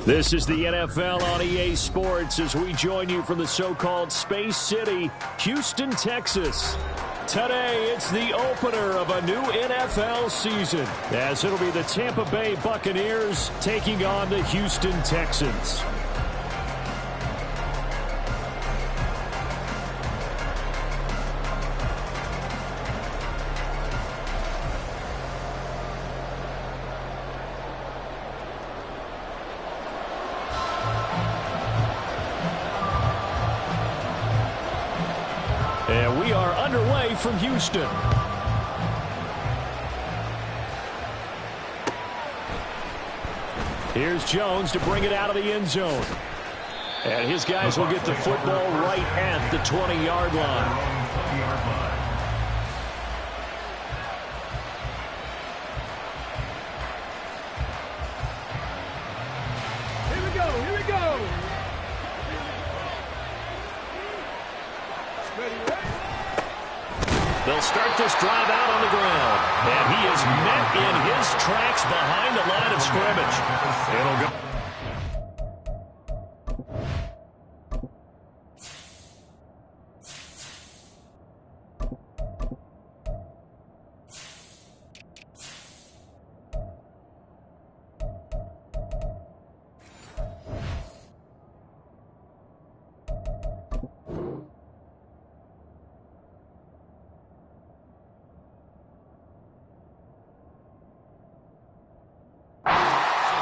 This is the NFL on EA Sports as we join you from the so-called Space City, Houston, Texas. Today, it's the opener of a new NFL season, as it'll be the Tampa Bay Buccaneers taking on the Houston Texans. And we are underway from Houston. Here's Jones to bring it out of the end zone. And his guys will get the football right at the 20-yard line. They'll start this drive out on the ground. And he is met in his tracks behind the line of scrimmage. It'll go.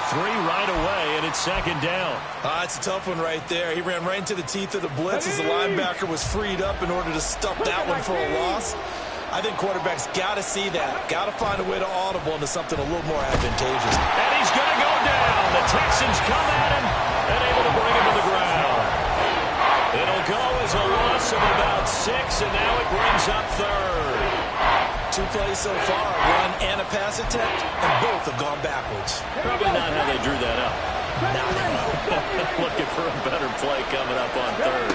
Three right away, and it's second down. It's a tough one right there. He ran right into the teeth of the blitz as the linebacker was freed up in order to stop that one for a loss. I think quarterbacks got to see that. Got to find a way to audible into something a little more advantageous. And he's going to go down. The Texans come at him and able to bring him to the ground. It'll go as a loss of about 6, and now it brings up third. 2 plays so far, run and a pass attempt, and both have gone backwards. Probably not how they drew that up. Looking for a better play coming up on third.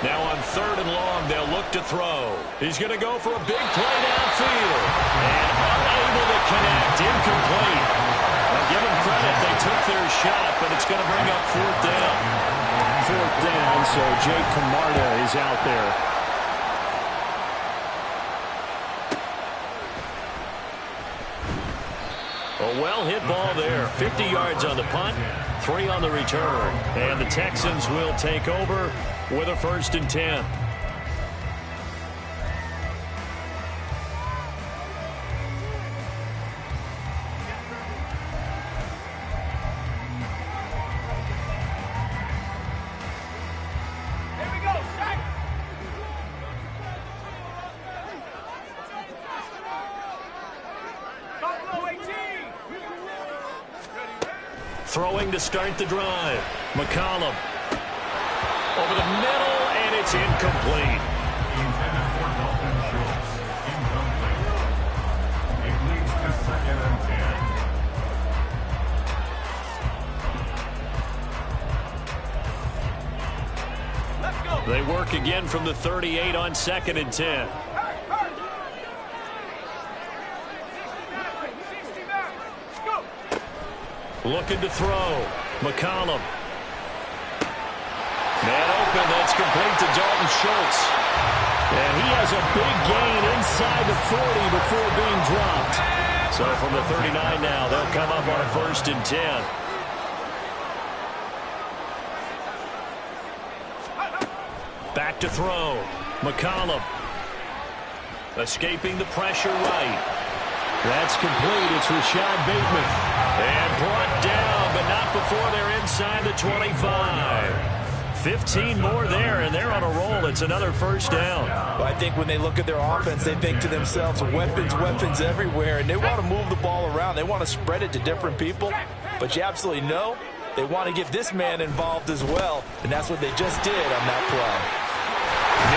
Now on 3rd and long, they'll look to throw. He's going to go for a big play downfield. And unable to connect, incomplete. Now give them credit, they took their shot, but it's going to bring up 4th down. 4th down, so Jake Camarda is out there. A well-hit ball there. 50 yards on the punt, 3 on the return. And the Texans will take over with a 1st and 10. Throwing to start the drive. McCollum. Over the middle, and it's incomplete. Intended for Dalton Schultz. Incomplete. It leads to 2nd and 10. Let's go. They work again from the 38 on 2nd and 10. Looking to throw. McCollum. Man open. That's complete to Dalton Schultz. And he has a big gain inside the 40 before being dropped. So from the 39 now, they'll come up on a 1st and 10. Back to throw. McCollum. Escaping the pressure right. That's complete. It's Rashad Bateman. And brought down, but not before they're inside the 25. 15 more there, and they're on a roll. It's another 1st down. Well, I think when they look at their offense, they think to themselves, weapons, weapons everywhere, and they want to move the ball around. They want to spread it to different people, but you absolutely know they want to get this man involved as well, and that's what they just did on that play.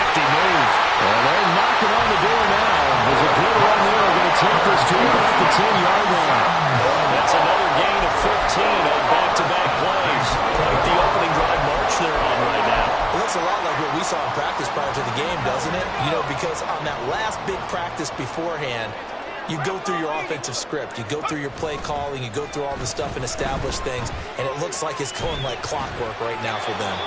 Nifty move. And they're knocking on the door now. There's a good run there. They're going to take this to about the 10-yard line. That's another gain of 15 on back-to-back plays. Quite the opening drive march they're on right now. It looks a lot like what we saw in practice prior to the game, doesn't it? You know, because on that last big practice beforehand, You go through your offensive script. You go through your play calling. You go through all the stuff and establish things, and it looks like it's going like clockwork right now for them.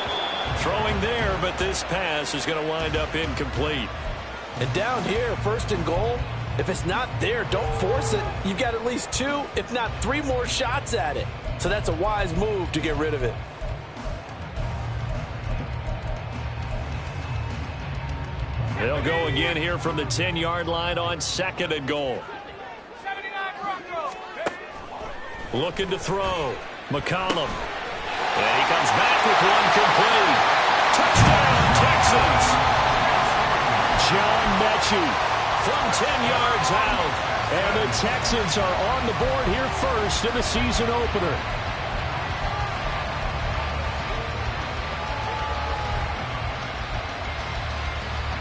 Throwing there, but this pass is going to wind up incomplete. And down here, 1st and goal, if it's not there, don't force it. You've got at least 2, if not 3 more shots at it. So that's a wise move to get rid of it. They'll go again here from the 10-yard line on 2nd and goal. Looking to throw. McCollum. And he comes back with one complete. Touchdown, Texans. John Mechie from 10 yards out. And the Texans are on the board here first in the season opener.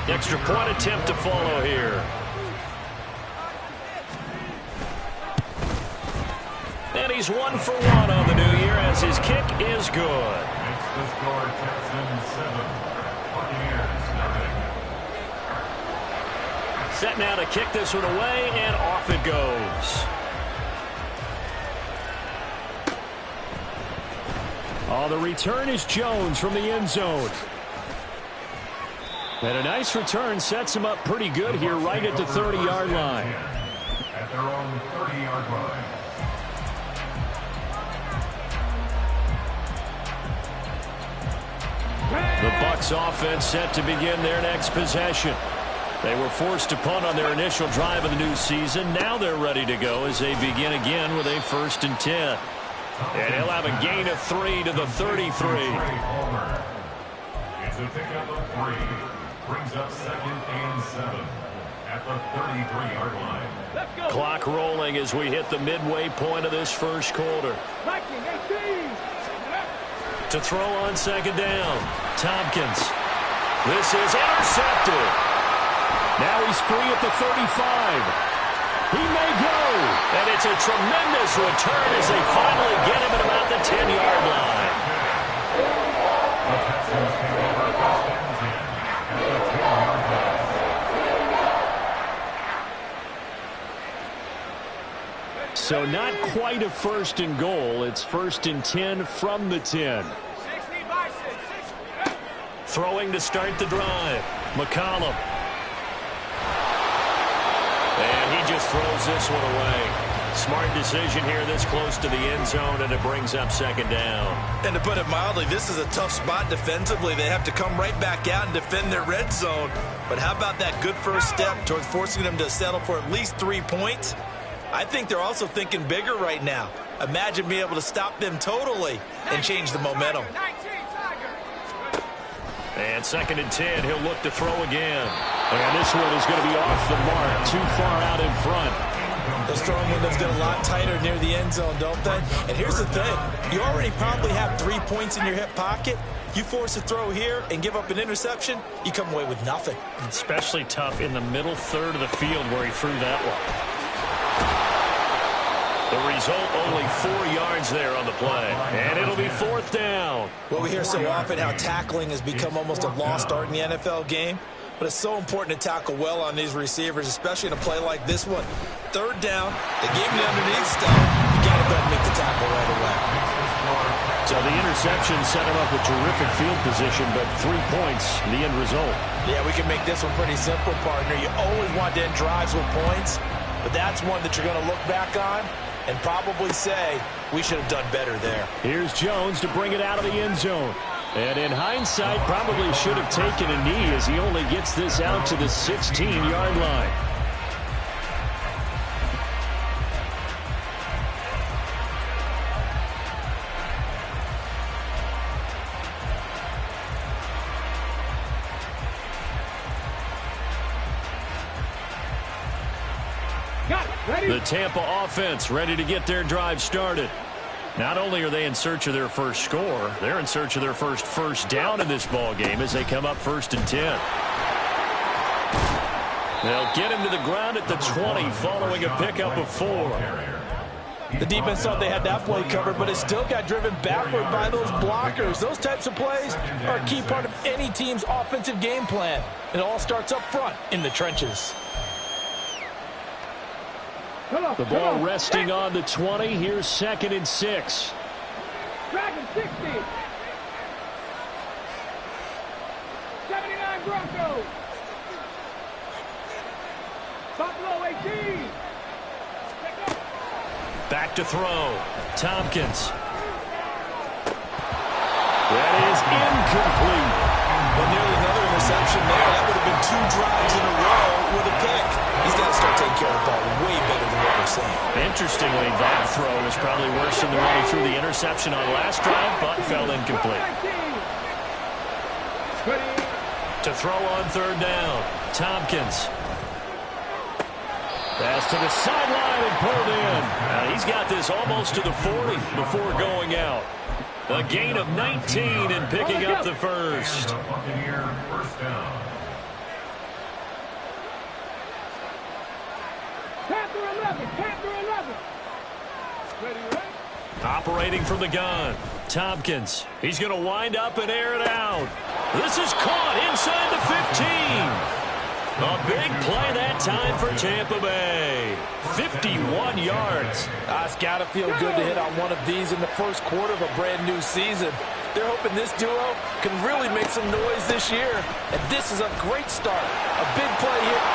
Extra point attempt to follow here. And he's 1 for 1 on the new year as his kick is good. Makes the score Texans 7. Buccaneers nothing. Set now to kick this one away, and off it goes. Oh, the return is Jones from the end zone. And a nice return sets him up pretty good here right at the 30-yard line. At their own 30-yard line. The Bucs offense set to begin their next possession. They were forced to punt on their initial drive of the new season. Now they're ready to go as they begin again with a 1st and 10. And he'll have a gain of 3 to the 33. It's a pickup of 3. Brings up 2nd and 7 at the 33-yard line. Clock rolling as we hit the midway point of this first quarter. To throw on 2nd down. Tompkins. This is intercepted. Now he's free at the 35. He may go. And it's a tremendous return as they finally get him at about the 10-yard line. The Texans take over 1st and 10 at the 10-yard line. So not quite a 1st and goal. It's 1st and 10 from the 10. Throwing to start the drive. McCollum. And he just throws this one away. Smart decision here this close to the end zone, and it brings up 2nd down. And to put it mildly, this is a tough spot defensively. They have to come right back out and defend their red zone. But how about that good first step towards forcing them to settle for at least 3 points? I think they're also thinking bigger right now. Imagine being able to stop them totally and change the momentum. And 2nd and 10, he'll look to throw again. And this one is going to be off the mark, too far out in front. Those throwing windows get a lot tighter near the end zone, don't they? And here's the thing. You already probably have 3 points in your hip pocket. You force a throw here and give up an interception, you come away with nothing. Especially tough in the middle third of the field where he threw that one. The result, only 4 yards there on the play. And it'll be 4th down. Well, we hear so often how tackling has become almost a lost art in the NFL game. But it's so important to tackle well on these receivers, especially in a play like this one. 3rd down, they gave me underneath stuff. You got to go and make the tackle right away. So the interception set him up with terrific field position, but 3 points, the end result. Yeah, we can make this one pretty simple, partner. You always want to end drives with points, but that's one that you're going to look back on and probably say, we should have done better there. Here's Jones to bring it out of the end zone. And in hindsight, probably should have taken a knee as he only gets this out to the 16-yard line. The Tampa offense ready to get their drive started. Not only are they in search of their first score, they're in search of their first down in this ball game as they come up 1st and 10. They'll get him to the ground at the 20 following a pickup of 4. The defense thought they had that play covered, but it still got driven backward by those blockers. Those types of plays are a key part of any team's offensive game plan. It all starts up front in the trenches. The ball resting on the 20. Here's 2nd and 6. Dragon 60. 79 Broncos. Buffalo 18. Back to throw. Tompkins. That is incomplete. Well, nearly another interception there. That would have been 2 drives in a row with a pick. He's got to start taking care of the ball way better than what we're saying. Interestingly, that throw was probably worse than the one he threw the interception on last drive, but fell incomplete. To throw on 3rd down. Tompkins. Pass to the sideline and pulled in. Now he's got this almost to the 40 before going out. A gain of 19 and picking up the first. Buccaneer first down. Panther 11. Panther 11. Ready, ready. Operating from the gun. Tompkins. He's going to wind up and air it out. This is caught inside the 15. A big play that time for Tampa Bay. 51 yards. It's got to feel good to hit on one of these in the first quarter of a brand new season. They're hoping this duo can really make some noise this year. And this is a great start. A big play here.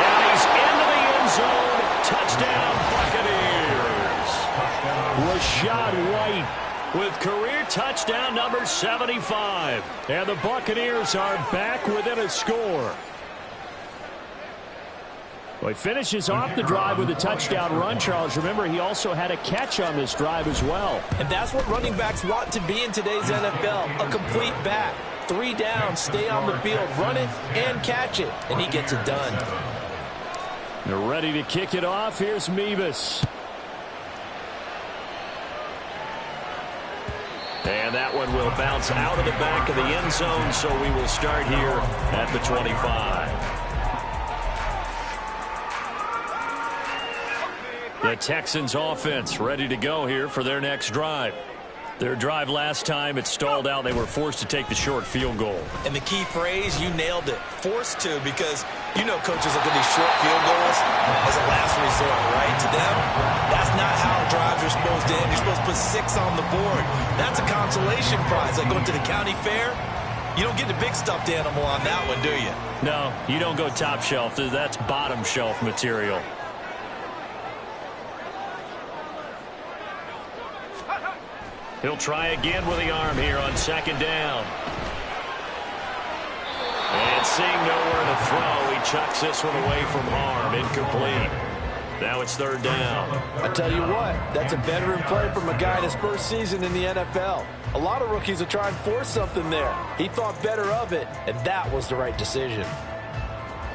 And he's into the end zone. Touchdown, Buccaneers. Rashad White with career touchdown number 75. And the Buccaneers are back within a score. Well, he finishes off the drive with a touchdown run, Charles. Remember, he also had a catch on this drive as well. And that's what running backs want to be in today's NFL, a complete back. 3 down, stay on the field, run it, and catch it. And he gets it done. They're ready to kick it off. Here's Mevis. And that one will bounce out of the back of the end zone, so we will start here at the 25. The Texans offense ready to go here for their next drive. Their drive last time, it stalled out. They were forced to take the short field goal. And the key phrase, you nailed it. Forced to, because you know coaches look at these short field goals as a last resort, right? To them, that's not how drives are supposed to end. You're supposed to put 6 on the board. That's a consolation prize. Like going to the county fair, you don't get the big stuffed animal on that one, do you? No, you don't go top shelf. That's bottom shelf material. He'll try again with the arm here on 2nd down. And seeing nowhere to throw, he chucks this one away from harm. Incomplete. Now it's 3rd down. I tell you what, that's a veteran play from a guy in his first season in the NFL. A lot of rookies will try and force something there. He thought better of it, and that was the right decision.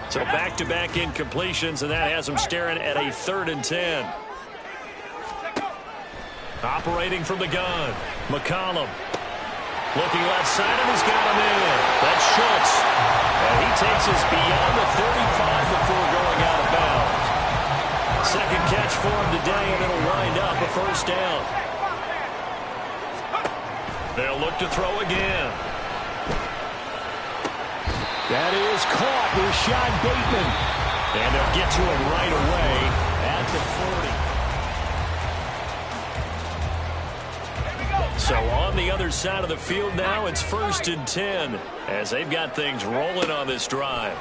So back-to-back incompletions, and that has him staring at a 3rd and 10. Operating from the gun. McCollum. Looking left side, and he's got him in. That's Schultz. And he takes us beyond the 35 before going out of bounds. Second catch for him today, and it'll wind up a 1st down. They'll look to throw again. That is caught. Rashad Bateman. And they'll get to him right away at the 40. So on the other side of the field now, it's 1st and 10 as they've got things rolling on this drive.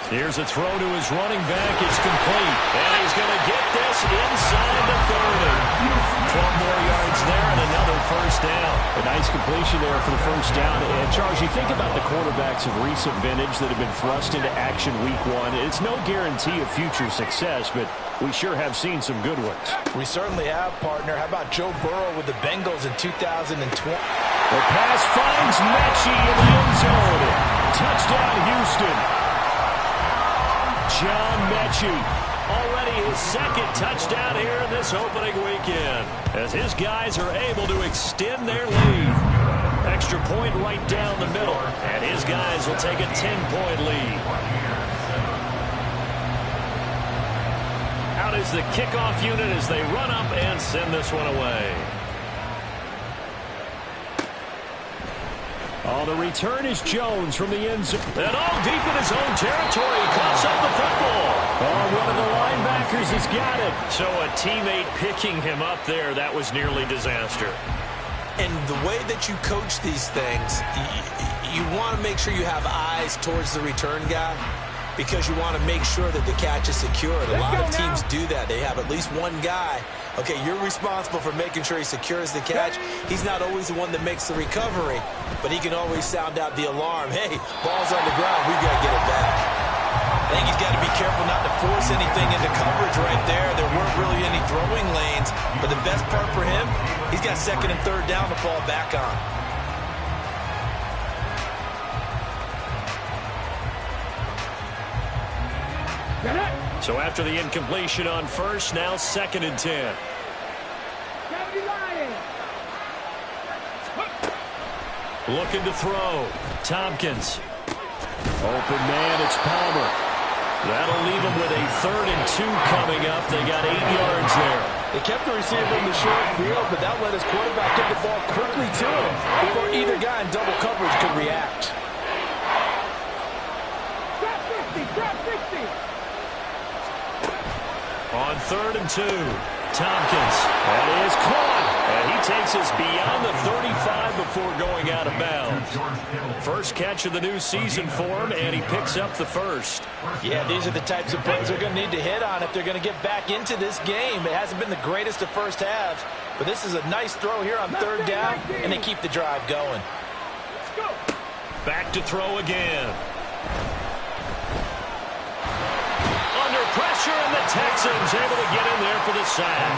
Here's a throw to his running back. It's complete. And he's going to get this inside the 30. 12 more yards there and another 1st down. A nice completion there for the 1st down. And Charles, you think about the quarterbacks of recent vintage that have been thrust into action week 1. It's no guarantee of future success, but we sure have seen some good ones. We certainly have, partner. How about Joe Burrow with the Bengals in 2020? The pass finds Mechie in the end zone. Touchdown, Houston. John Mechie, already his 2nd touchdown here in this opening weekend, as his guys are able to extend their lead. Extra point right down the middle, and his guys will take a 10-point lead. Out is the kickoff unit as they run up and send this one away. Oh, the return is Jones from the end zone. And all deep in his own territory. He coughs up the football. Oh, one of the linebackers has got it. So a teammate picking him up there, that was nearly disaster. And the way that you coach these things, you want to make sure you have eyes towards the return guy because you want to make sure that the catch is secured. A lot of teams do that. They have at least one guy. Okay, you're responsible for making sure he secures the catch. He's not always the one that makes the recovery, but he can always sound out the alarm. Hey, ball's on the ground. We've got to get it back. I think he's got to be careful not to force anything into coverage right there. There weren't really any throwing lanes, but the best part for him, he's got second and third down to fall back on. So after the incompletion on first, now second and 10. Looking to throw. Tompkins. Open man, it's Palmer. That'll leave them with a 3rd and 2 coming up. They got 8 yards there. They kept the receiver in the short field, but that let his quarterback get the ball quickly to him before either guy in double coverage could react. On 3rd and 2, Tompkins. That is caught. And he takes us beyond the 35 before going out of bounds. First catch of the new season for him, and he picks up the first. Yeah, these are the types of plays they're going to need to hit on if they're going to get back into this game. It hasn't been the greatest of first halves, but this is a nice throw here on 3rd down, and they keep the drive going. Back to throw again. Under pressure, and the Texans able to get in there for the sack.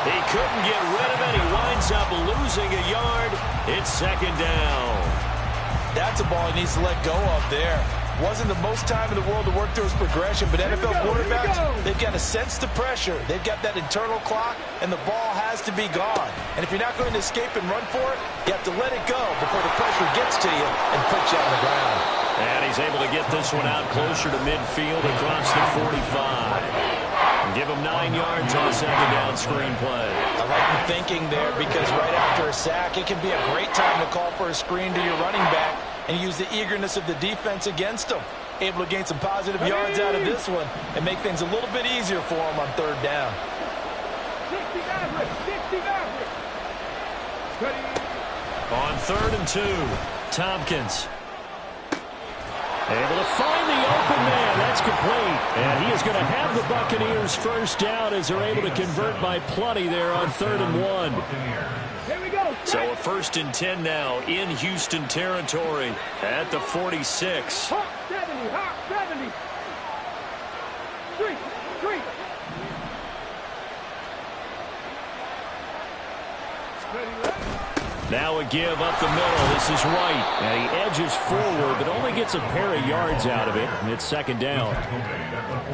He couldn't get rid of it. He winds up losing a yard. It's 2nd down. That's a ball he needs to let go of there. Wasn't the most time in the world to work through his progression, but NFL quarterbacks, they've got to sense the pressure. They've got that internal clock, and the ball has to be gone. And if you're not going to escape and run for it, you have to let it go before the pressure gets to you and puts you on the ground. And he's able to get this one out closer to midfield across the 45. Give him 9 yards on the 2nd down screen play. I like the thinking there because right after a sack, it can be a great time to call for a screen to your running back and use the eagerness of the defense against him. Able to gain some positive yards out of this one and make things a little bit easier for him on 3rd down. 60 average. On 3rd and 2, Tompkins. Able to find the open man. That's complete. And he is going to have the Buccaneers first down as they're able to convert by plenty there on 3rd and 1. Here we go. So a 1st and 10 now in Houston territory at the 46. Hot 70. 3. Now a give up the middle. This is Wright. And he edges forward, but only gets a pair of yards out of it, and it's 2nd down.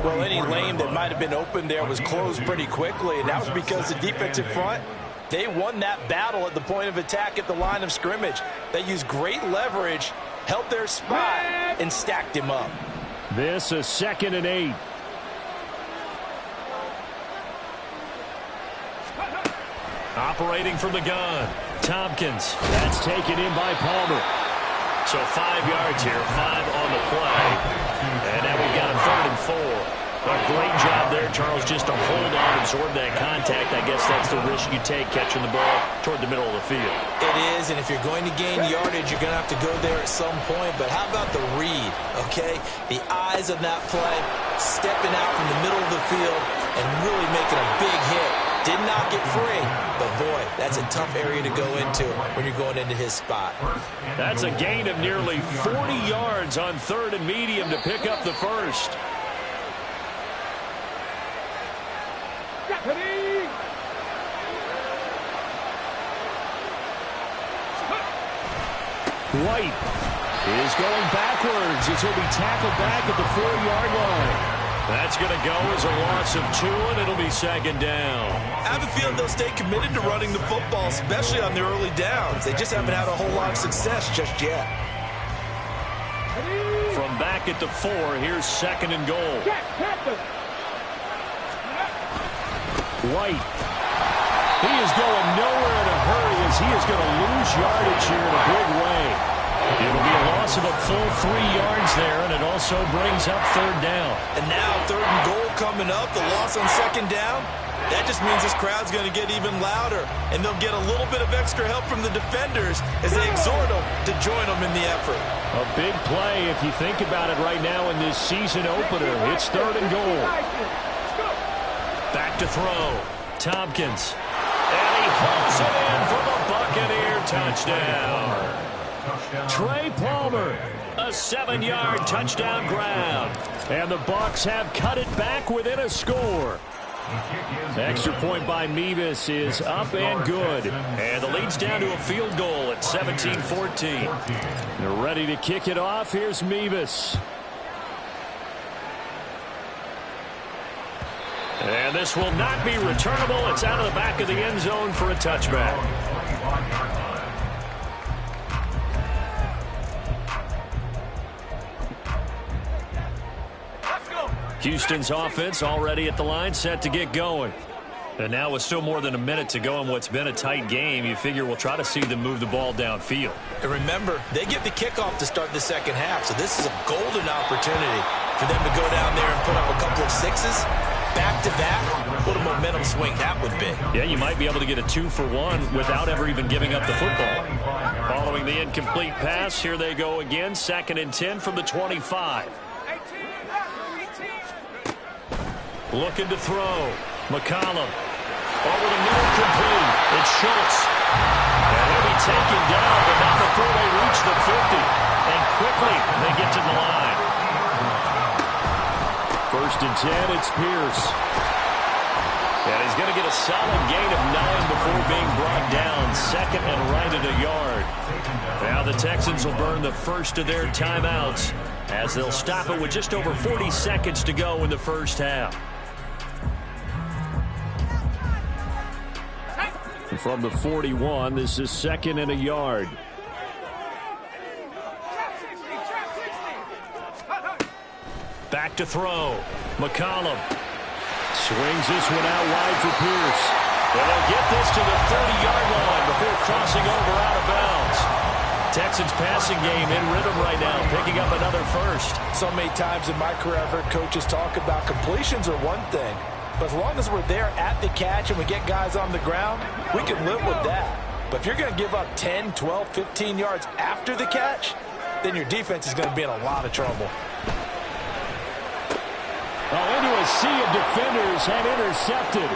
Well, any lane that might have been open there was closed pretty quickly, and that was because the defensive front, they won that battle at the point of attack at the line of scrimmage. They used great leverage, held their spot, and stacked him up. This is 2nd and 8. Operating from the gun. Tompkins. That's taken in by Palmer. So 5 yards here, 5 on the play. And now we've got a 3rd and 4. A great job there, Charles, just to hold on, absorb that contact. I guess that's the risk you take, catching the ball toward the middle of the field. It is, and if you're going to gain yardage, you're going to have to go there at some point. But how about the read, okay? The eyes of that play, stepping out from the middle of the field and really making a big hit. Did not get free, but boy, that's a tough area to go into when you're going into his spot. That's a gain of nearly 40 yards on 3rd and medium to pick up the first. White is going backwards as he'll be tackled back at the 4-yard line. That's going to go as a loss of 2, and it'll be 2nd down. I have a feeling they'll stay committed to running the football, especially on their early downs. They just haven't had a whole lot of success just yet. From back at the 4, here's 2nd and goal. White. He is going nowhere in a hurry as he is going to lose yardage here in a big way. It'll be a loss of a full 3 yards there, and it also brings up third down. And now 3rd and goal coming up, the loss on 2nd down. That just means this crowd's going to get even louder, and they'll get a little bit of extra help from the defenders as they exhort them to join them in the effort. A big play if you think about it right now in this season opener. It's 3rd and goal. Back to throw. Tompkins. And he hauls it in for the Buccaneer touchdown. Trey Palmer, a 7-yard touchdown grab. And the Bucs have cut it back within a score. Extra point by Mevis is up and good. And the lead's down to a field goal at 17-14. They're ready to kick it off. Here's Mevis. And this will not be returnable. It's out of the back of the end zone for a touchback. Houston's offense already at the line, set to get going. And now with still more than a minute to go in what's been a tight game, you figure we'll try to see them move the ball downfield. And remember, they get the kickoff to start the second half, so this is a golden opportunity for them to go down there and put up a couple of sixes. Back-to-back, what a momentum swing that would be. Yeah, you might be able to get a 2-for-1 without ever even giving up the football. Following the incomplete pass, here they go again, 2nd and 10 from the 25. Looking to throw. McCollum. Over the middle, complete. It's Schultz. And he'll be taken down, but not before they reach the 50. And quickly, they get to the line. 1st and 10, it's Pierce. And he's going to get a solid gain of 9 before being brought down. 2nd and right at a yard. Now the Texans will burn the first of their timeouts as they'll stop it with just over 40 seconds to go in the first half. From the 41, this is 2nd and a yard. Back to throw. McCollum swings this one out wide for Pierce. And they'll get this to the 30-yard line before crossing over out of bounds. Texans passing game in rhythm right now, picking up another first. So many times in my career, I've heard coaches talk about completions are one thing. But as long as we're there at the catch and we get guys on the ground, we can live with that. But if you're going to give up 10, 12, 15 yards after the catch, then your defense is going to be in a lot of trouble. Well, into a sea of defenders and intercepted.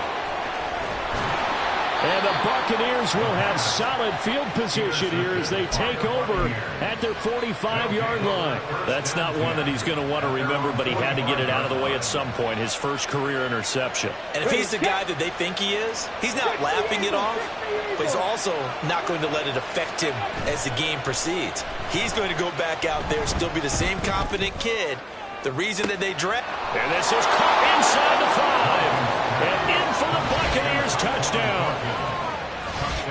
And the Buccaneers will have solid field position here as they take over at their 45-yard line. That's not one that he's going to want to remember, but he had to get it out of the way at some point. His first career interception. And if he's the guy that they think he is, he's not laughing it off, but he's also not going to let it affect him as the game proceeds. He's going to go back out there, still be the same confident kid. The reason that they draft. And this is caught inside the 5. And in for the Buccaneers touchdown.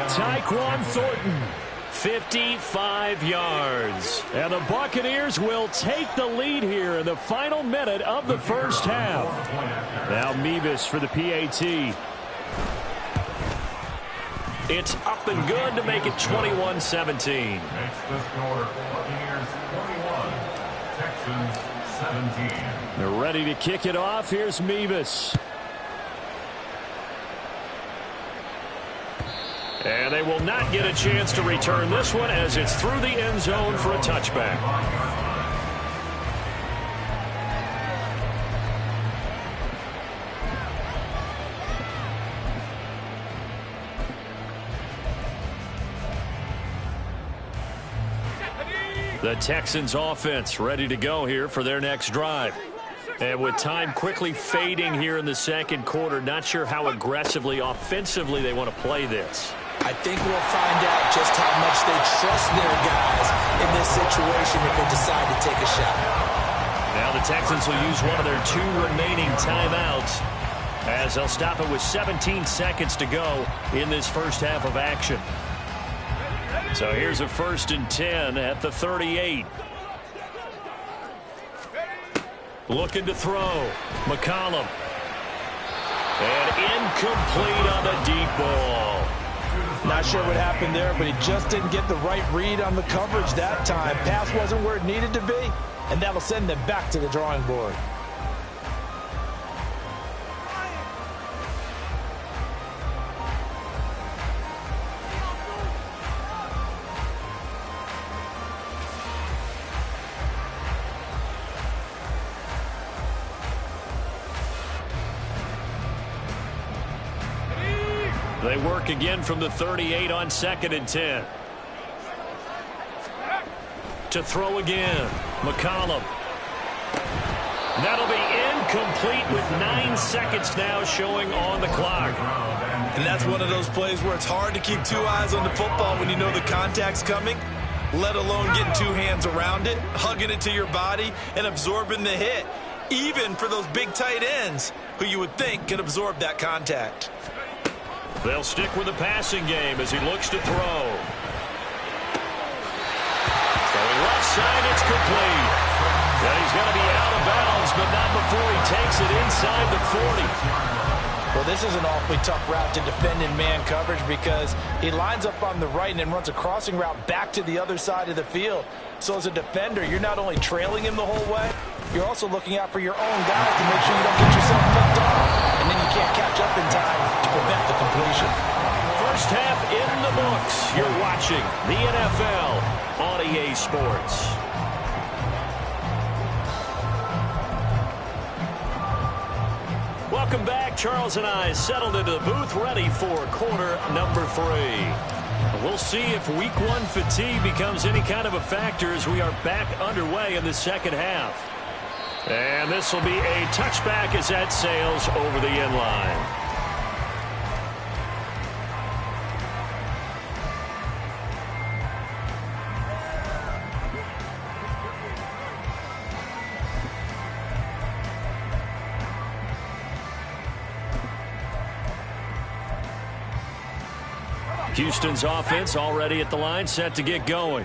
Tyquan Thornton, 55 yards. And the Buccaneers will take the lead here in the final minute of the first half. Now Mevis for the PAT. It's up and good to make it 21-17. Makes the score Buccaneers 21, Texans 17. They're ready to kick it off. Here's Mevis. And they will not get a chance to return this one as it's through the end zone for a touchback. The Texans offense ready to go here for their next drive. And with time quickly fading here in the second quarter, not sure how aggressively, offensively they want to play this. I think we'll find out just how much they trust their guys in this situation if they decide to take a shot. Now the Texans will use one of their 2 remaining timeouts as they'll stop it with 17 seconds to go in this first half of action. So here's a 1st and 10 at the 38. Looking to throw. McCollum. And incomplete on the deep ball. Not sure what happened there, but he just didn't get the right read on the coverage that time. Pass wasn't where it needed to be, and that'll send them back to the drawing board. They work again from the 38 on 2nd and 10. To throw again. McCollum. That'll be incomplete with 9 seconds now showing on the clock. And that's one of those plays where it's hard to keep two eyes on the football when you know the contact's coming, let alone getting two hands around it, hugging it to your body, and absorbing the hit, even for those big tight ends who you would think can absorb that contact. They'll stick with the passing game as he looks to throw. Throwing left side, it's complete. And he's going to be out of bounds, but not before he takes it inside the 40. Well, this is an awfully tough route to defend in man coverage because he lines up on the right and then runs a crossing route back to the other side of the field. So as a defender, you're not only trailing him the whole way, you're also looking out for your own guys to make sure you don't get yourself picked off. And then you can't catch up in time to prevent the completion. First half in the books. You're watching the NFL on EA Sports. Welcome back. Charles and I settled into the booth ready for quarter number 3. We'll see if week 1 fatigue becomes any kind of a factor as we are back underway in the second half. And this will be a touchback as that sails over the end line. Houston's offense already at the line, set to get going.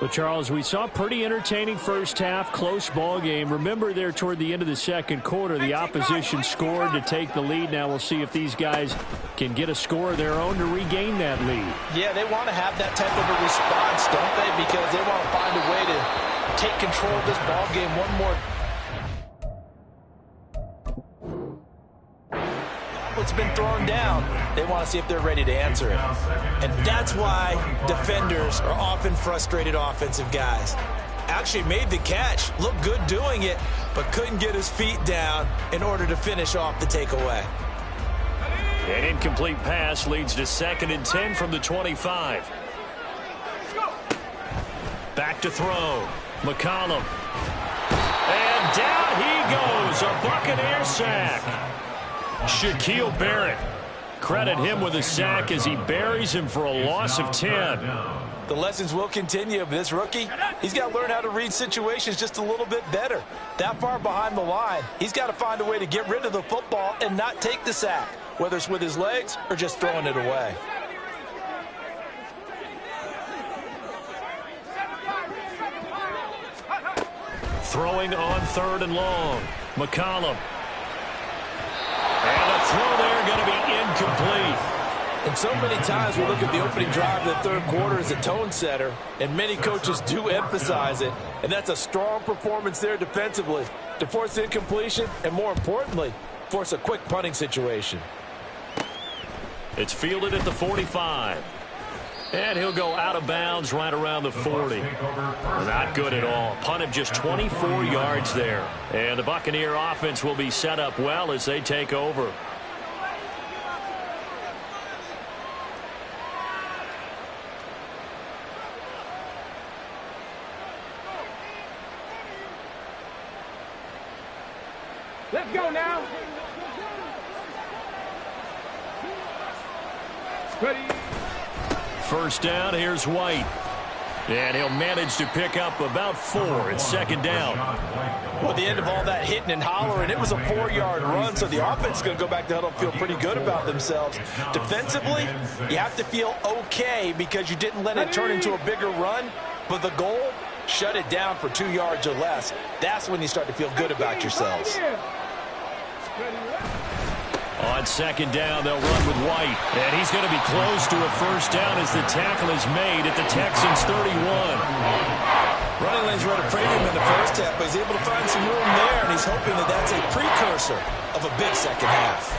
Well, Charles, we saw a pretty entertaining first half, close ball game. Remember there toward the end of the second quarter, the opposition scored to take the lead. Now we'll see if these guys can get a score of their own to regain that lead. Yeah, they want to have that type of a response, don't they? Because they want to find a way to take control of this ball game one more. What's been thrown down, they want to see if they're ready to answer it. And that's why defenders are often frustrated offensive guys. Actually made the catch, looked good doing it, but couldn't get his feet down in order to finish off the takeaway. An incomplete pass leads to 2nd and 10 from the 25. Back to throw. McCollum. And down he goes. A Buccaneer sack. Shaquille Barrett. Credit him with a sack as he buries him for a loss of 10. The lessons will continue, but this rookie, he's got to learn how to read situations just a little bit better. That far behind the line, he's got to find a way to get rid of the football and not take the sack, whether it's with his legs or just throwing it away. Throwing on 3rd and long. McCollum. And the throw there going to be incomplete. And so many times we look at the opening drive of the third quarter as a tone setter, and many coaches do emphasize it. And that's a strong performance there defensively to force incompletion and, more importantly, force a quick punting situation. It's fielded at the 45. And he'll go out of bounds right around the 40. Not good at all. Punt of just 24 yards there. And the Buccaneer offense will be set up well as they take over. Let's go now. Ready. First down, here's White. And he'll manage to pick up about 4. It's 2nd down. Well, at the end of all that hitting and hollering, it was a 4-yard run, so the offense is going to go back to huddle and feel pretty good about themselves. Defensively, you have to feel okay because you didn't let it turn into a bigger run, but the goal, shut it down for 2 yards or less. That's when you start to feel good about yourselves. On second down, they'll run with White. And he's going to be close to a first down as the tackle is made at the Texans' 31. Running lanes were at a premium in the first half, but he's able to find some room there, and he's hoping that that's a precursor of a big second half.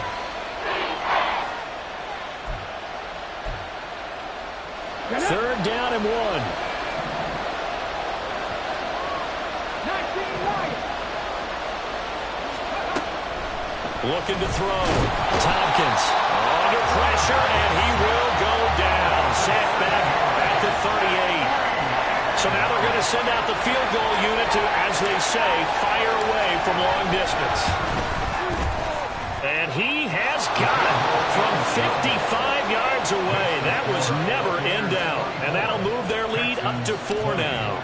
Third down and 1. Looking to throw. Tompkins under pressure, and he will go down. Sacked back at the 38. So now they're going to send out the field goal unit to, as they say, fire away from long distance. And he has got it from 55 yards away. That was never in doubt. And that'll move their lead up to 4 now.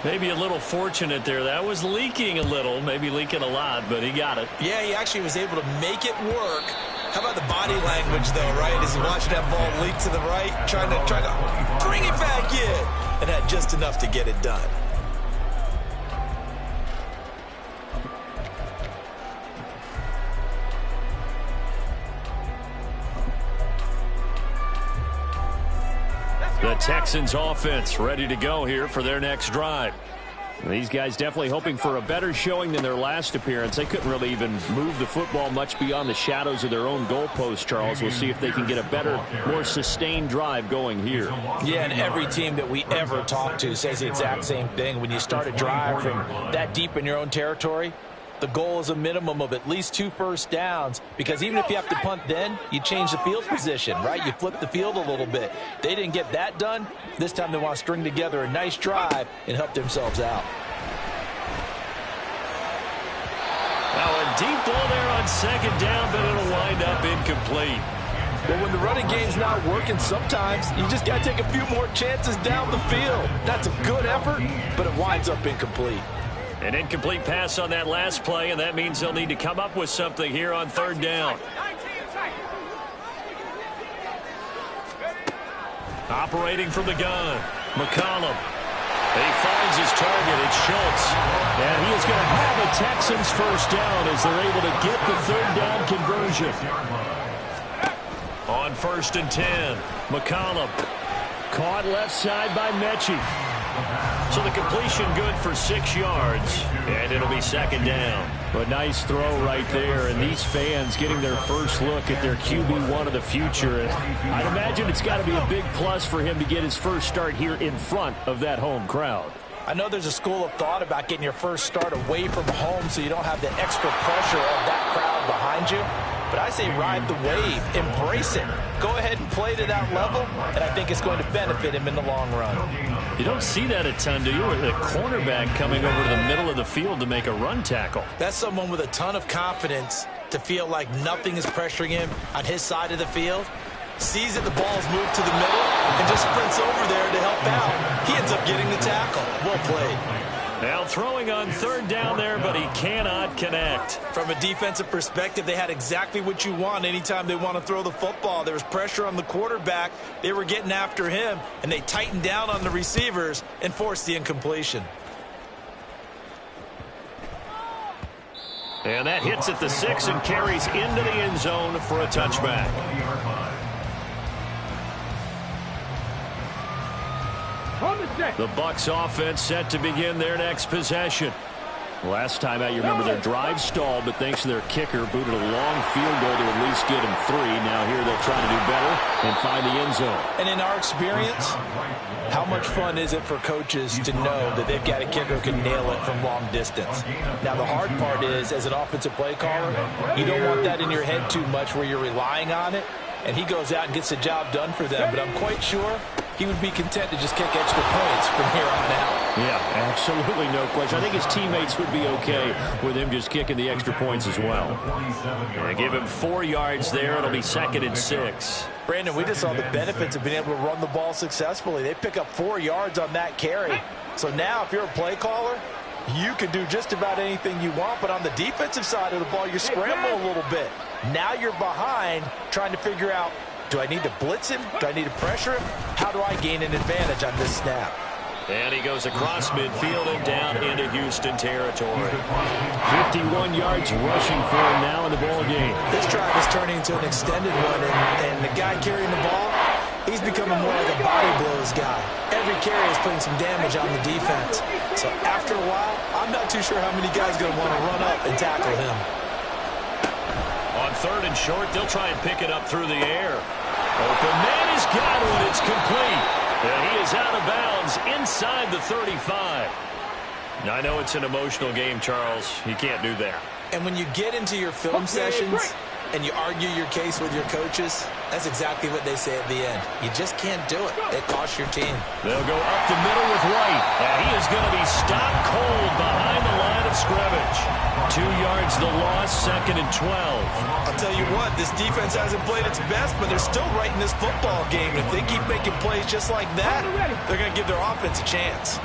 Maybe a little fortunate there. That was leaking a little, maybe leaking a lot, but he got it. Yeah, he actually was able to make it work. How about the body language, though, right? As he watched that ball leak to the right, trying to bring it back in, and had just enough to get it done. The Texans offense ready to go here for their next drive. These guys definitely hoping for a better showing than their last appearance. They couldn't really even move the football much beyond the shadows of their own goalpost, Charles. We'll see if they can get a better, more sustained drive going here. Yeah, and every team that we ever talk to says the exact same thing. When you start a drive from that deep in your own territory, the goal is a minimum of at least 2 first downs, because even if you have to punt then, you change the field position, right? You flip the field a little bit. They didn't get that done. This time they want to string together a nice drive and help themselves out. Now a deep ball there on second down, but it'll wind up incomplete. But when the running game's not working, sometimes you just got to take a few more chances down the field. That's a good effort, but it winds up incomplete. An incomplete pass on that last play, and that means they'll need to come up with something here on third down. Operating from the gun, McCollum. He finds his target. It's Schultz. And he is going to have a Texans first down as they're able to get the third down conversion. On 1st and 10, McCollum. Caught left side by Mechie. So the completion good for 6 yards, and it'll be second down. But nice throw right there, and these fans getting their first look at their QB1 of the future. And I'd imagine it's got to be a big plus for him to get his first start here in front of that home crowd. I know there's a school of thought about getting your first start away from home so you don't have the extra pressure of that crowd behind you. But I say ride the wave, embrace it. Go ahead and play to that level, and I think it's going to benefit him in the long run. You don't see that a ton, do you? With a cornerback coming over to the middle of the field to make a run tackle. That's someone with a ton of confidence to feel like nothing is pressuring him on his side of the field. Sees that the ball's moved to the middle and just sprints over there to help out. He ends up getting the tackle. Well played. Now throwing on third down there, but he cannot connect. From a defensive perspective, they had exactly what you want anytime they want to throw the football. There was pressure on the quarterback. They were getting after him, and they tightened down on the receivers and forced the incompletion. And that hits at the 6 and carries into the end zone for a touchback. The Bucs offense set to begin their next possession. Last time out, you remember their drive stalled, but thanks to their kicker, booted a long field goal to at least get them 3. Now here they'll try to do better and find the end zone. And in our experience, how much fun is it for coaches to know that they've got a kicker who can nail it from long distance? Now the hard part is, as an offensive play caller, you don't want that in your head too much where you're relying on it, and he goes out and gets the job done for them. But I'm quite sure he would be content to just kick extra points from here on out. Yeah, absolutely no question. I think his teammates would be okay with him just kicking the extra points as well. They give him 4 yards there. It'll be 2nd and 6. Brandon, we just saw the benefits of being able to run the ball successfully. They pick up 4 yards on that carry. So now if you're a play caller, you can do just about anything you want. But on the defensive side of the ball, you scramble a little bit. Now you're behind trying to figure out, do I need to blitz him? Do I need to pressure him? How do I gain an advantage on this snap? And he goes across midfield and down into Houston territory. 51 yards rushing for him now in the ball game. This drive is turning into an extended one, and the guy carrying the ball, he's becoming more like a body blows guy. Every carry is putting some damage on the defense. So after a while, I'm not too sure how many guys are going to want to run up and tackle him. On 3rd and short, they'll try and pick it up through the air. Open man has got one. It's complete. And he is out of bounds inside the 35. Now, I know it's an emotional game, Charles. You can't do that. And when you get into your film sessions and you argue your case with your coaches, that's exactly what they say at the end. You just can't do it. It costs your team. They'll go up the middle with White. And he is going to be stopped cold behind the line of scrimmage. 2 yards the loss, 2nd and 12. I'll tell you what, this defense hasn't played its best, but they're still right in this football game. If they keep making plays just like that, they're going to give their offense a chance.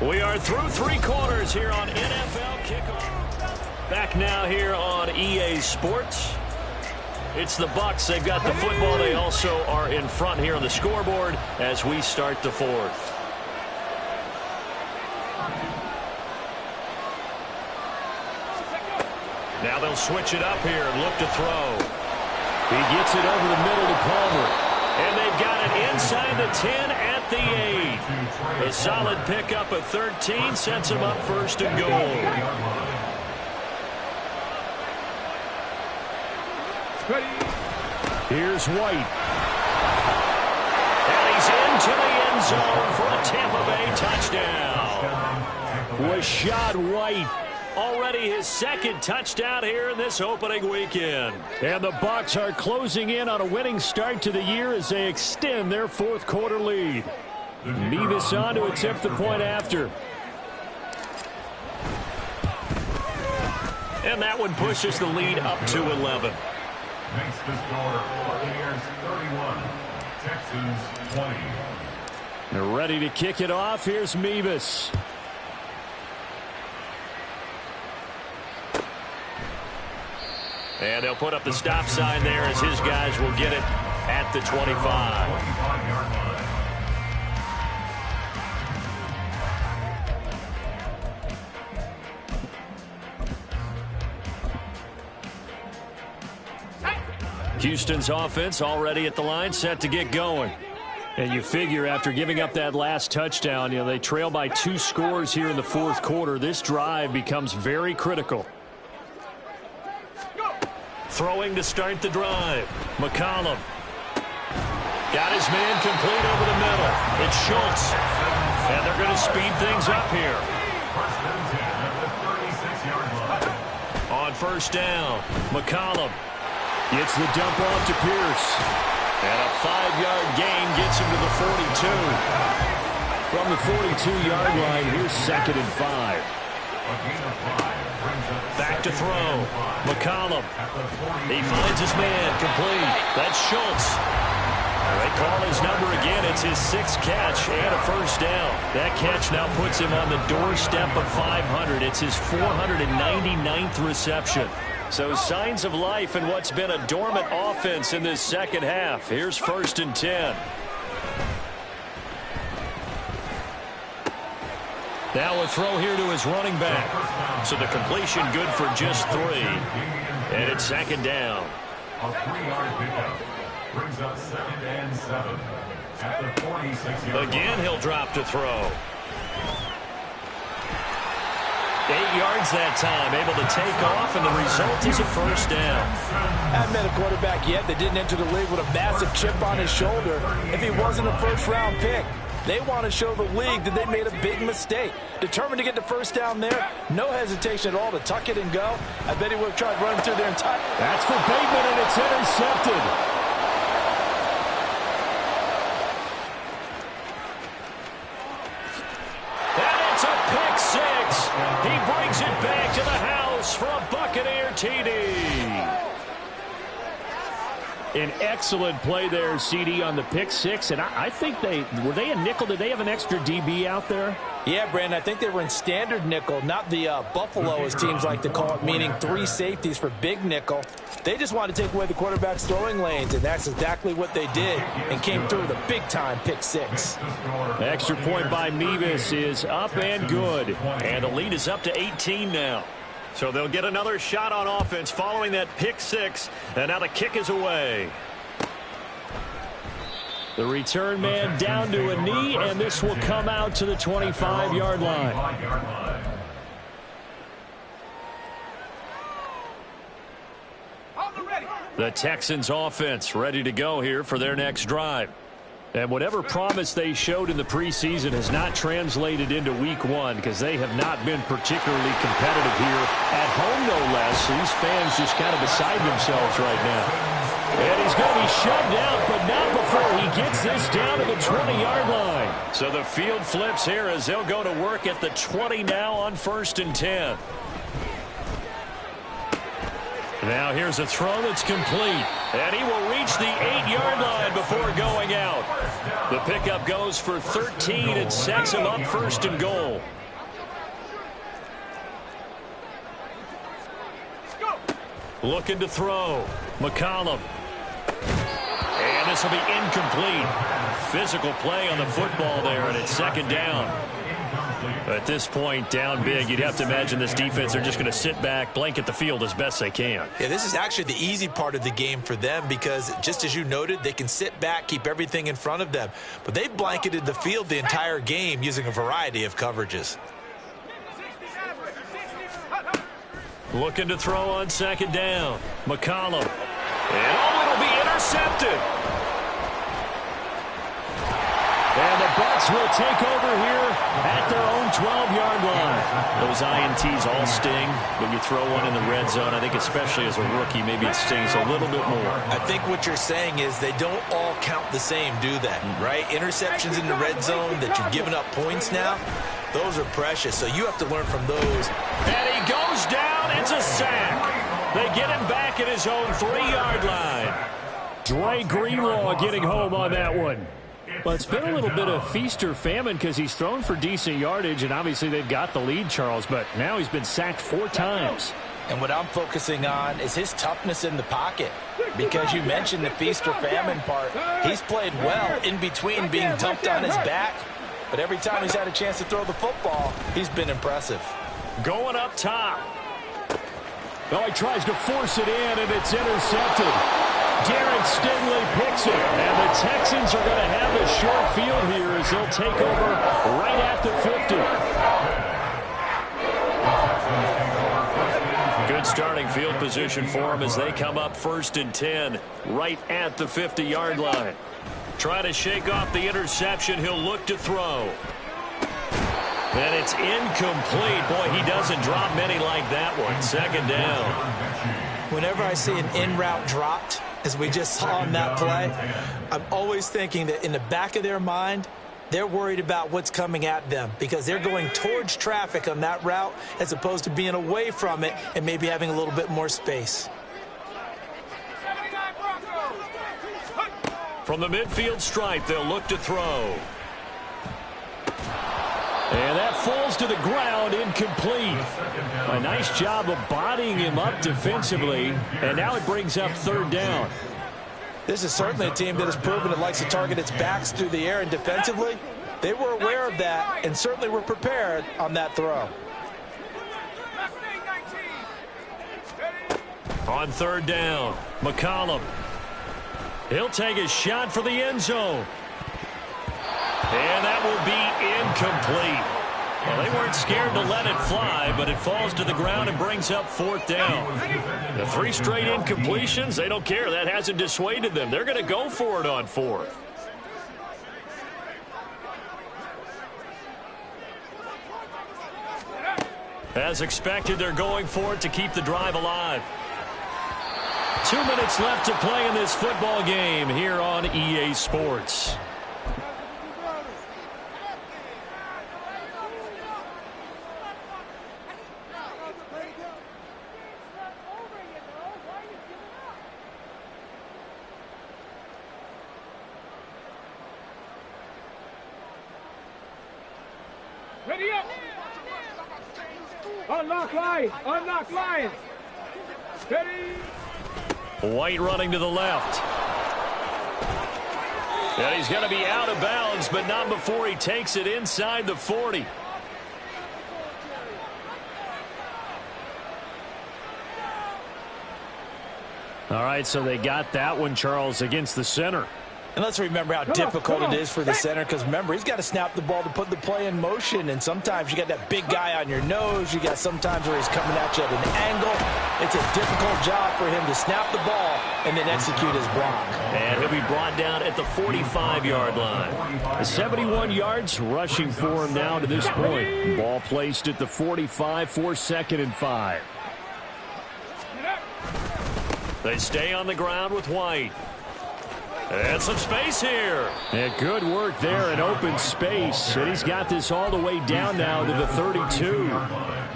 We are through 3 quarters here on NFL Kickoff. Back now here on EA Sports. It's the Bucs. They've got the football. They also are in front here on the scoreboard as we start the 4th. Now they'll switch it up here and look to throw. He gets it over the middle to Palmer. And they've got it inside the 10 at the 8. A solid pickup of 13 sets him up 1st and goal. Here's White. And he's into the end zone for a Tampa Bay touchdown. Rashad White. Already his 2nd touchdown here in this opening weekend. And the Bucs are closing in on a winning start to the year as they extend their 4th quarter lead. Mevis on to attempt the point after. And that one pushes the lead up to 11. Makes the score Buccaneers 31, Texans 20. They're ready to kick it off. Here's Mevis. And they'll put up the stop sign there as his guys will get it at the 25. Houston's offense already at the line, set to get going. And you figure after giving up that last touchdown, they trail by 2 scores here in the 4th quarter. This drive becomes very critical. Throwing to start the drive. McCollum. Got his man complete over the middle. It's Schultz. And they're going to speed things up here. On 1st down, McCollum gets the dump off to Pierce. And a 5-yard gain gets him to the 42. From the 42-yard line, here's 2nd and 5. Back to throw. McCollum. He finds his man complete. That's Schultz. They call his number again. It's his 6th catch and a 1st down. That catch now puts him on the doorstep of 500. It's his 499th reception. So signs of life in what's been a dormant offense in this 2nd half. Here's 1st and 10. Now a throw here to his running back. So the completion good for just 3. And it's 2nd down. A 3-yard pickup brings up 2nd and 7 at the 46-yard line. Again, he'll drop to throw. 8 yards that time, able to take off, and the result is a 1st down. Haven't met a quarterback yet that didn't enter the league with a massive chip on his shoulder if he wasn't a 1st-round pick. They want to show the league that they made a big mistake. Determined to get the 1st down there, no hesitation at all to tuck it and go. I bet he would have tried running through there and touch. That's for Bateman, and it's intercepted. And it's a pick 6. He brings it back to the house for a Buccaneer TD. An excellent play there, CD, on the pick six. And I think were they a nickel? Did they have an extra DB out there? Yeah, Brandon, I think they were in standard nickel, not the Buffalo, as teams like to call it, meaning 3 safeties for big nickel. They just wanted to take away the quarterback's throwing lanes, and that's exactly what they did and came through with a big-time pick six. Extra point by Mevis is up and good. And the lead is up to 18 now. So they'll get another shot on offense following that pick six. And now the kick is away. The return man down to a knee, and this will come out to the 25-yard line. The Texans offense ready to go here for their next drive. And whatever promise they showed in the preseason has not translated into week one because they have not been particularly competitive here at home, no less. These fans just kind of beside themselves right now. And he's going to be shoved out, but not before he gets this down to the 20-yard line. So the field flips here as they'll go to work at the 20 now on 1st and 10. Now here's a throw that's complete. And he will reach the 8-yard line before going out. The pickup goes for 13 and sets him up 1st and goal. Looking to throw. McCollum. And this will be incomplete. Physical play on the football there, and it's 2nd down. At this point, down big, you'd have to imagine this defense, they're just going to sit back, blanket the field as best they can. Yeah, this is actually the easy part of the game for them because, just as you noted, they can sit back, keep everything in front of them. But they've blanketed the field the entire game using a variety of coverages. Looking to throw on 2nd down. McCollum. And it'll be intercepted. And the Bucs will take over here at their own 12-yard line. Those INTs all sting, but you throw one in the red zone, I think especially as a rookie, maybe it stings a little bit more. I think what you're saying is they don't all count the same, do they? Right? Interceptions in the red zone that you've given up points now, those are precious, so you have to learn from those. And he goes down. It's a sack. They get him back at his own 3-yard line. Dre Greenlaw getting home on that one. Well, it's been a little bit of feast or famine because he's thrown for decent yardage, and obviously they've got the lead, Charles, but now he's been sacked 4 times. And what I'm focusing on is his toughness in the pocket because you mentioned the feast or famine part. He's played well in between being dumped on his back, but every time he's had a chance to throw the football, he's been impressive. Going up top. Oh, he tries to force it in, and it's intercepted. Garrett Stingley picks it, and the Texans are going to have a short field here as they'll take over right at the 50. Good starting field position for them as they come up 1st and 10 right at the 50-yard line. Try to shake off the interception. He'll look to throw. And it's incomplete. Boy, he doesn't drop many like that one. 2nd down. Whenever I see an in-route dropped, as we just saw on that play, I'm always thinking that in the back of their mind, they're worried about what's coming at them because they're going towards traffic on that route as opposed to being away from it and maybe having a little bit more space. From the midfield stripe, they'll look to throw. And that falls to the ground, incomplete. A nice job of bodying him up defensively, and now it brings up 3rd down. This is certainly a team that has proven it likes to target its backs through the air, and defensively, they were aware of that and certainly were prepared on that throw. On 3rd down, McCollum. He'll take a shot for the end zone. And that will be incomplete. Well, they weren't scared to let it fly, but it falls to the ground and brings up 4th down. The 3 straight incompletions, they don't care. That hasn't dissuaded them. They're going to go for it on 4th. As expected, they're going for it to keep the drive alive. 2 minutes left to play in this football game here on EA Sports. Ready up. Unlock line. Unlock line. Ready. White running to the left. And he's going to be out of bounds, but not before he takes it inside the 40. All right, so they got that one, Charles, against the center. And let's remember how difficult it is for the center, because remember, he's got to snap the ball to put the play in motion, and sometimes you got that big guy on your nose. You got sometimes where he's coming at you at an angle. It's a difficult job for him to snap the ball and then execute his block. And he'll be brought down at the 45-yard line. 71 yards rushing for him now to this point. Ball placed at the 45 for 2nd and 5. They stay on the ground with White. And some space here. And good work there in open space. And he's got this all the way down now to the 32.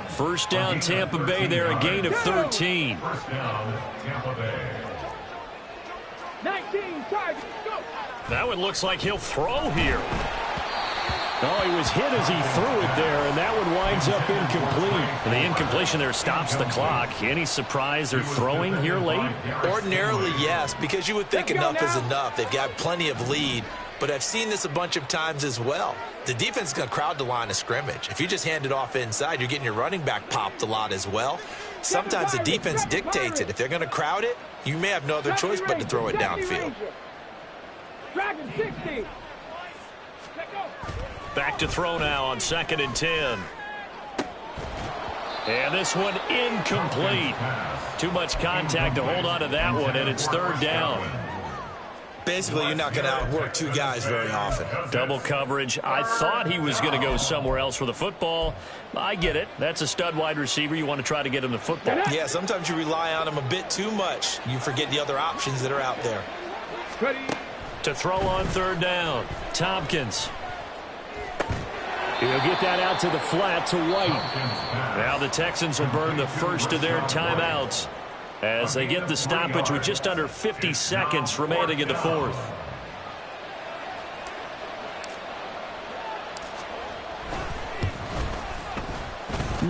First down, Tampa Bay there, a gain of 13. First down, Tampa Bay. 19 targets. Go. That one looks like he'll throw here. Oh, he was hit as he threw it there, and that one winds up incomplete. And the incompletion there stops the clock. Any surprise they're throwing here late? Ordinarily, yes, because you would think enough is enough. They've got plenty of lead, but I've seen this a bunch of times as well. The defense is going to crowd the line of scrimmage. If you just hand it off inside, you're getting your running back popped a lot as well. Sometimes the defense dictates it. If they're going to crowd it, you may have no other choice but to throw it downfield. Dragon 60. Back to throw now on 2nd and 10. And this one incomplete. Too much contact to hold on to that one, and it's 3rd down. Basically, you're not going to outwork two guys very often. Double coverage. I thought he was going to go somewhere else for the football. I get it. That's a stud wide receiver. You want to try to get him the football. Yeah, sometimes you rely on him a bit too much. You forget the other options that are out there. Ready. To throw on 3rd down, Tompkins. He'll get that out to the flat to White. Now the Texans will burn the first of their timeouts as they get the stoppage with just under 50 seconds remaining in the 4th.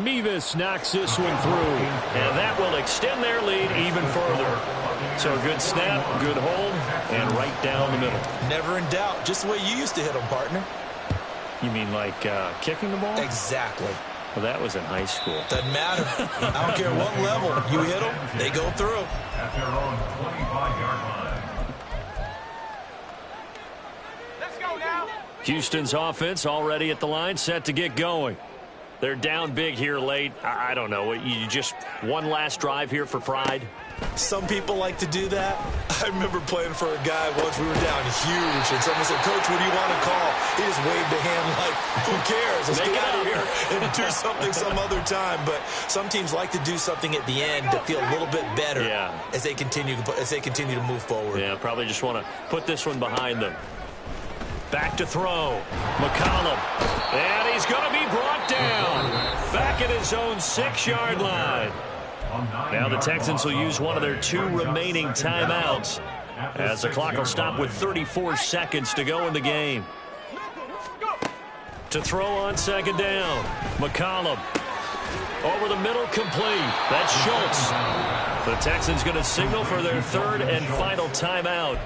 Mevis knocks this one through. And that will extend their lead even further. So a good snap, good hold, and right down the middle. Never in doubt. Just the way you used to hit them, partner. You mean like kicking the ball? Exactly. Well, that was in high school. Doesn't matter. I don't care what level. You hit them, they go through. At their own 25-yard line. Let's go now. Houston's offense already at the line, set to get going. They're down big here late. I don't know. You just one last drive here for pride? Some people like to do that. I remember playing for a guy once. We were down huge, and someone said, "Coach, what do you want to call?" He just waved a hand like, "Who cares? Let's get out of here and do something some other time." But some teams like to do something at the end to feel a little bit better as they continue to move forward. Yeah, probably just want to put this one behind them. Back to throw. McCollum. And he's going to be brought down. Back at his own 6-yard line. Now the Texans will use one of their 2 remaining timeouts as the clock will stop with 34 seconds to go in the game. To throw on 2nd down. McCollum. Over the middle, complete. That's Schultz. The Texans going to signal for their 3rd and final timeout.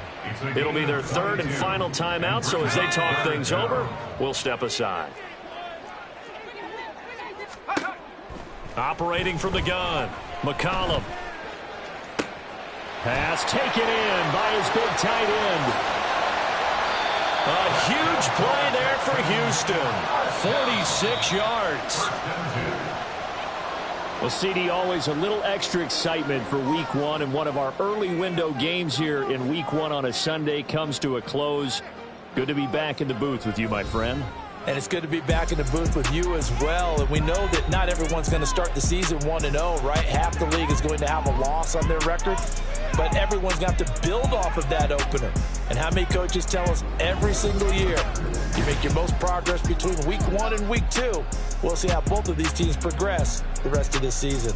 It'll be their 3rd and final timeout, so as they talk things over, we'll step aside. Operating from the gun, McCollum. Pass taken in by his big tight end. A huge play there for Houston. 46 yards. Well, CD, always a little extra excitement for Week 1, and one of our early window games here in Week 1 on a Sunday comes to a close. Good to be back in the booth with you, my friend. And it's good to be back in the booth with you as well. And we know that not everyone's going to start the season 1-0, right? Half the league is going to have a loss on their record. But everyone's got to build off of that opener. And how many coaches tell us every single year, you make your most progress between Week 1 and Week 2. We'll see how both of these teams progress the rest of this season.